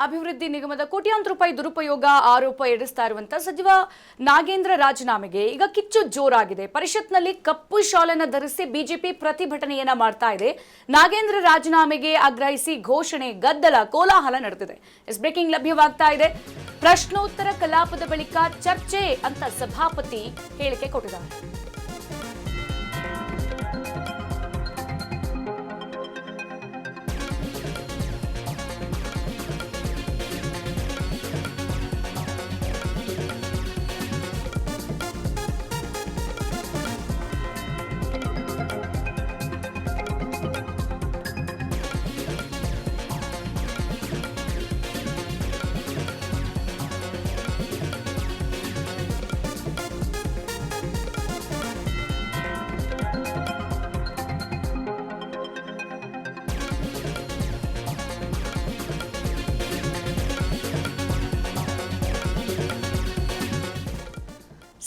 ಅಭಿವೃದ್ಧಿ ನಿಗಮದ ಕೋಟ್ಯಾಂತರ ರೂಪಾಯಿ ದುರುಪಯೋಗ ಆರೋಪ ಎದುರಿಸ್ತಾ ಇರುವಂತಹ ಸಚಿವ ನಾಗೇಂದ್ರ ರಾಜೀನಾಮೆಗೆ ಈಗ ಕಿಚ್ಚು ಜೋರಾಗಿದೆ. ಪರಿಷತ್ನಲ್ಲಿ ಕಪ್ಪು ಶಾಲನ್ನು ಧರಿಸಿ ಬಿಜೆಪಿ ಪ್ರತಿಭಟನೆಯನ್ನ ಮಾಡ್ತಾ ಇದೆ. ನಾಗೇಂದ್ರ ರಾಜೀನಾಮೆಗೆ ಆಗ್ರಹಿಸಿ ಘೋಷಣೆ, ಗದ್ದಲ, ಕೋಲಾಹಲ ನಡೆದಿದೆ. ಬ್ರೇಕಿಂಗ್ ಲಭ್ಯವಾಗ್ತಾ ಇದೆ. ಪ್ರಶ್ನೋತ್ತರ ಕಲಾಪದ ಬಳಿಕ ಚರ್ಚೆ ಅಂತ ಸಭಾಪತಿ ಹೇಳಿಕೆ ಕೊಟ್ಟಿದ್ದಾರೆ.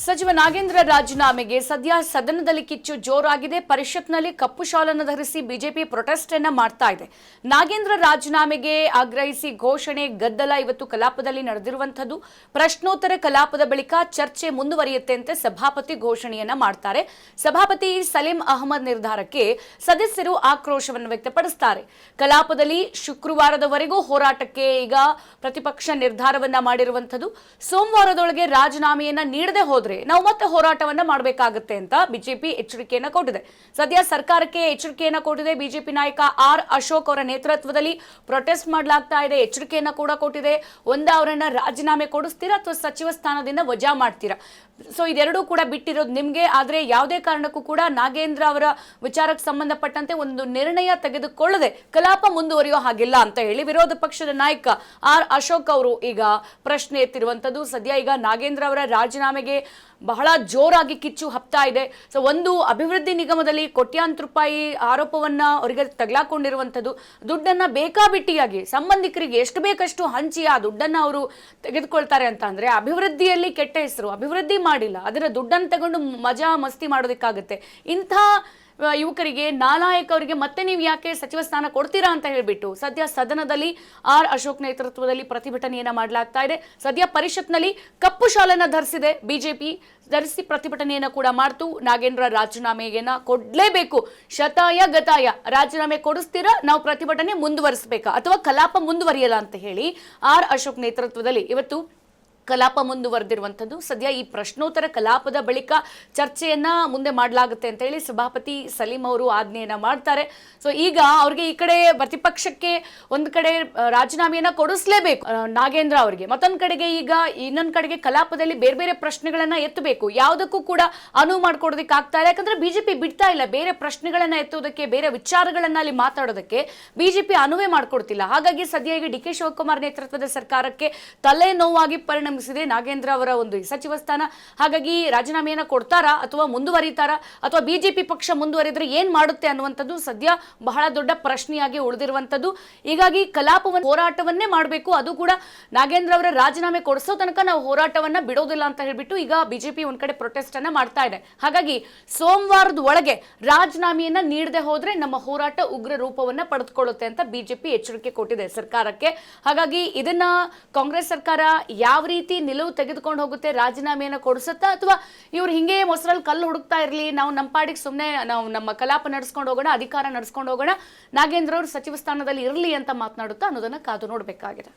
ಸಚಿವ ನಾಗೇಂದ್ರ ರಾಜೀನಾಮೆಗೆ ಸದ್ಯ ಸದನದಲ್ಲಿ ಕಿಚ್ಚು ಜೋರಾಗಿದೆ. ಪರಿಷತ್ನಲ್ಲಿ ಕಪ್ಪು ಶಾಲನ್ನು ಧರಿಸಿ ಬಿಜೆಪಿ ಪ್ರೊಟೆಸ್ಟ್ ಅನ್ನ ಮಾಡ್ತಾ ಇದೆ. ನಾಗೇಂದ್ರ ರಾಜೀನಾಮೆಗೆ ಆಗ್ರಹಿಸಿ ಘೋಷಣೆ, ಗದ್ದಲ ಇವತ್ತು ಕಲಾಪದಲ್ಲಿ ನಡೆದಿರುವಂತದ್ದು. ಪ್ರಶ್ನೋತ್ತರ ಕಲಾಪದ ಬಳಿಕ ಚರ್ಚೆ ಮುಂದುವರಿಯುತ್ತೆ ಅಂತ ಸಭಾಪತಿ ಘೋಷಣೆಯನ್ನ ಮಾಡ್ತಾರೆ. ಸಭಾಪತಿ ಸಲೀಂ ಅಹಮದ್ ನಿರ್ಧಾರಕ್ಕೆ ಸದಸ್ಯರು ಆಕ್ರೋಶವನ್ನು ವ್ಯಕ್ತಪಡಿಸುತ್ತಾರೆ. ಕಲಾಪದಲ್ಲಿ ಶುಕ್ರವಾರದವರೆಗೂ ಹೋರಾಟಕ್ಕೆ ಈಗ ಪ್ರತಿಪಕ್ಷ ನಿರ್ಧಾರವನ್ನ ಮಾಡಿರುವಂತದ್ದು. ಸೋಮವಾರದೊಳಗೆ ರಾಜೀನಾಮೆಯನ್ನ ನೀಡದೆ ಹೋದ್ರೆ ನಾವು ಮತ್ತೆ ಹೋರಾಟವನ್ನ ಮಾಡಬೇಕಾಗುತ್ತೆ ಅಂತ ಬಿಜೆಪಿ ಎಚ್ಚರಿಕೆಯನ್ನ ಕೊಟ್ಟಿದೆ. ಸದ್ಯ ಸರ್ಕಾರಕ್ಕೆ ಎಚ್ಚರಿಕೆಯನ್ನ ಕೊಟ್ಟಿದೆ. ಬಿಜೆಪಿ ನಾಯಕ ಆರ್ ಅಶೋಕ್ ಅವರ ನೇತೃತ್ವದಲ್ಲಿ ಪ್ರೊಟೆಸ್ಟ್ ಮಾಡಲಾಗ್ತಾ ಇದೆ. ಎಚ್ಚರಿಕೆಯನ್ನ ಕೂಡ ಕೊಟ್ಟಿದೆ. ಅವರನ್ನ ರಾಜೀನಾಮೆ ಕೊಡಿಸ್ತೀರಾ ಅಥವಾ ಸಚಿವ ಸ್ಥಾನದಿಂದ ವಜಾ ಮಾಡ್ತೀರಾ? ಸೊ ಇದೆರಡೂ ಕೂಡ ಬಿಟ್ಟಿರೋದು ನಿಮ್ಗೆ. ಆದ್ರೆ ಯಾವುದೇ ಕಾರಣಕ್ಕೂ ಕೂಡ ನಾಗೇಂದ್ರ ಅವರ ವಿಚಾರಕ್ಕೆ ಸಂಬಂಧಪಟ್ಟಂತೆ ಒಂದು ನಿರ್ಣಯ ತೆಗೆದುಕೊಳ್ಳದೆ ಕಲಾಪ ಮುಂದುವರಿಯೋ ಹಾಗಿಲ್ಲ ಅಂತ ಹೇಳಿ ವಿರೋಧ ಪಕ್ಷದ ನಾಯಕ ಆರ್ ಅಶೋಕ್ ಅವರು ಈಗ ಪ್ರಶ್ನೆ ಎತ್ತಿರುವಂತದ್ದು. ಸದ್ಯ ಈಗ ನಾಗೇಂದ್ರ ಅವರ ರಾಜೀನಾಮೆಗೆ ಬಹಳ ಜೋರಾಗಿ ಕಿಚ್ಚು ಹಬ್ತಾ ಇದೆ. ಸೊ ಒಂದು ಅಭಿವೃದ್ಧಿ ನಿಗಮದಲ್ಲಿ ಕೋಟ್ಯಾಂತರ ರೂಪಾಯಿ ಆರೋಪವನ್ನ ಅವರಿಗೆ ತಗಲಾಕೊಂಡಿರುವಂತದ್ದು. ದುಡ್ಡನ್ನ ಬೇಕಾಬಿಟ್ಟಿಯಾಗಿ ಸಂಬಂಧಿಕರಿಗೆ ಎಷ್ಟು ಬೇಕಷ್ಟು ಹಂಚಿ ಆ ದುಡ್ಡನ್ನ ಅವರು ತೆಗೆದುಕೊಳ್ತಾರೆ ಅಂತ ಅಂದ್ರೆ ಅಭಿವೃದ್ಧಿಯಲ್ಲಿ ಕೆಟ್ಟ ಹೆಸರು. ಅಭಿವೃದ್ಧಿ ಮಾಡಿಲ್ಲ, ಅದರ ದುಡ್ಡನ್ನು ತಗೊಂಡು ಮಜಾ ಮಸ್ತಿ ಮಾಡೋದಕ್ಕಾಗುತ್ತೆ. ಇಂಥ ಯುವಕರಿಗೆ, ನಾಲಾಯಕವರಿಗೆ ಮತ್ತೆ ನೀವು ಯಾಕೆ ಸಚಿವ ಸ್ಥಾನ ಕೊಡ್ತೀರಾ ಅಂತ ಹೇಳ್ಬಿಟ್ಟು ಸದ್ಯ ಸದನದಲ್ಲಿ ಆರ್ ಅಶೋಕ್ ನೇತೃತ್ವದಲ್ಲಿ ಪ್ರತಿಭಟನೆಯನ್ನ ಮಾಡಲಾಗ್ತಾ ಇದೆ. ಸದ್ಯ ಪರಿಷತ್ನಲ್ಲಿ ಕಪ್ಪು ಶಾಲನ್ನ ಧರಿಸಿದೆ ಬಿಜೆಪಿ, ಧರಿಸಿ ಪ್ರತಿಭಟನೆಯನ್ನ ಕೂಡ ಮಾಡ್ತು. ನಾಗೇಂದ್ರ ರಾಜೀನಾಮೆಯನ್ನ ಕೊಡ್ಲೇಬೇಕು, ಶತಾಯ ಗತಾಯ ರಾಜೀನಾಮೆ ಕೊಡಿಸ್ತೀರಾ, ನಾವು ಪ್ರತಿಭಟನೆ ಮುಂದುವರಿಸಬೇಕಾ ಅಥವಾ ಕಲಾಪ ಮುಂದುವರಿಯಲ್ಲ ಅಂತ ಹೇಳಿ ಆರ್ ಅಶೋಕ್ ನೇತೃತ್ವದಲ್ಲಿ ಇವತ್ತು ಕಲಾಪ ಮುಂದುವರೆದಿರುವಂತದ್ದು. ಸದ್ಯ ಈ ಪ್ರಶ್ನೋತ್ತರ ಕಲಾಪದ ಬಳಿಕ ಚರ್ಚೆಯನ್ನ ಮುಂದೆ ಮಾಡಲಾಗುತ್ತೆ ಅಂತ ಹೇಳಿ ಸಭಾಪತಿ ಸಲೀಂ ಅವರು ಆಜ್ಞೆಯನ್ನ ಮಾಡ್ತಾರೆ. ಸೊ ಈಗ ಅವ್ರಿಗೆ ಈ ಕಡೆ ಪ್ರತಿಪಕ್ಷಕ್ಕೆ ಒಂದು ಕಡೆ ರಾಜೀನಾಮೆಯನ್ನ ಕೊಡಿಸ್ಲೇಬೇಕು ನಾಗೇಂದ್ರ ಅವರಿಗೆ, ಮತ್ತೊಂದು ಕಡೆಗೆ ಈಗ ಇನ್ನೊಂದು ಕಡೆಗೆ ಕಲಾಪದಲ್ಲಿ ಬೇರೆ ಬೇರೆ ಪ್ರಶ್ನೆಗಳನ್ನ ಎತ್ತಬೇಕು. ಯಾವುದಕ್ಕೂ ಕೂಡ ಅನುವು ಮಾಡ್ಕೊಡೋದಕ್ಕೆ ಆಗ್ತಾ ಇಲ್ಲ. ಯಾಕಂದ್ರೆ ಬಿಜೆಪಿ ಬಿಡ್ತಾ ಇಲ್ಲ ಬೇರೆ ಪ್ರಶ್ನೆಗಳನ್ನ ಎತ್ತುವುದಕ್ಕೆ, ಬೇರೆ ವಿಚಾರಗಳನ್ನ ಅಲ್ಲಿ ಮಾತಾಡೋದಕ್ಕೆ ಬಿಜೆಪಿ ಅನುವೇ ಮಾಡ್ಕೊಡ್ತಿಲ್ಲ. ಹಾಗಾಗಿ ಸದ್ಯ ಈಗ ಡಿ ಕೆ ಶಿವಕುಮಾರ್ ನೇತೃತ್ವದ ಸರ್ಕಾರಕ್ಕೆ ತಲೆ ನೋವಾಗಿ ಪರಿಣಮಿಸಿದೆ ನಾಗೇಂದ್ರ ಅವರ ಒಂದು ಸಚಿವ ಸ್ಥಾನ. ಹಾಗಾಗಿ ರಾಜೀನಾಮೆಯನ್ನ ಕೊಡ್ತಾರಾ ಅಥವಾ ಮುಂದುವರಿತಾರಾ ಅಥವಾ ಬಿಜೆಪಿ ಪಕ್ಷ ಮುಂದುವರಿದ್ರೆ ಏನ್ ಮಾಡುತ್ತೆ ಅನ್ನುವಂಥದ್ದು ಸದ್ಯ ಬಹಳ ದೊಡ್ಡ ಪ್ರಶ್ನೆಯಾಗಿ ಉಳಿದಿರುವಂತದ್ದು. ಹೀಗಾಗಿ ಕಲಾಪವನ್ನು ಹೋರಾಟವನ್ನೇ ಮಾಡಬೇಕು, ಅದು ಕೂಡ ನಾಗೇಂದ್ರ ಅವರ ರಾಜೀನಾಮೆ ಕೊಡಿಸೋ ತನಕ ನಾವು ಹೋರಾಟವನ್ನ ಬಿಡೋದಿಲ್ಲ ಅಂತ ಹೇಳ್ಬಿಟ್ಟು ಈಗ ಬಿಜೆಪಿ ಒಂದ್ ಕಡೆ ಪ್ರೊಟೆಸ್ಟ್ ಅನ್ನ ಮಾಡ್ತಾ ಇದೆ. ಹಾಗಾಗಿ ಸೋಮವಾರದ ಒಳಗೆ ರಾಜೀನಾಮೆಯನ್ನ ನೀಡದೆ ಹೋದ್ರೆ ನಮ್ಮ ಹೋರಾಟ ಉಗ್ರ ರೂಪವನ್ನ ಪಡೆದುಕೊಳ್ಳುತ್ತೆ ಅಂತ ಬಿಜೆಪಿ ಎಚ್ಚರಿಕೆ ಕೊಟ್ಟಿದೆ ಸರ್ಕಾರಕ್ಕೆ. ಹಾಗಾಗಿ ಇದನ್ನ ಕಾಂಗ್ರೆಸ್ ಸರ್ಕಾರ ಯಾವ ರೀತಿ ನಿಲುವು ತೆಗೆದುಕೊಂಡು ಹೋಗುತ್ತೆ, ರಾಜೀನಾಮೆಯನ್ನ ಕೊಡಿಸುತ್ತಾ ಅಥವಾ ಇವ್ರು ಹಿಂಗೆ ಮೊಸರಲ್ಲಿ ಕಲ್ಲು ಹುಡುಕ್ತಾ ಇರಲಿ, ನಾವು ನಮ್ಮ ಪಾಡಿಗೆ ಸುಮ್ಮನೆ ನಾವು ನಮ್ಮ ಕಲಾಪ ನಡೆಸ್ಕೊಂಡು ಹೋಗೋಣ, ಅಧಿಕಾರ ನಡೆಸ್ಕೊಂಡು ಹೋಗೋಣ, ನಾಗೇಂದ್ರ ಅವರು ಸಚಿವ ಸ್ಥಾನದಲ್ಲಿ ಇರಲಿ ಅಂತ ಮಾತನಾಡುತ್ತಾ ಅನ್ನೋದನ್ನ ಕಾದು ನೋಡಬೇಕಾಗಿದೆ.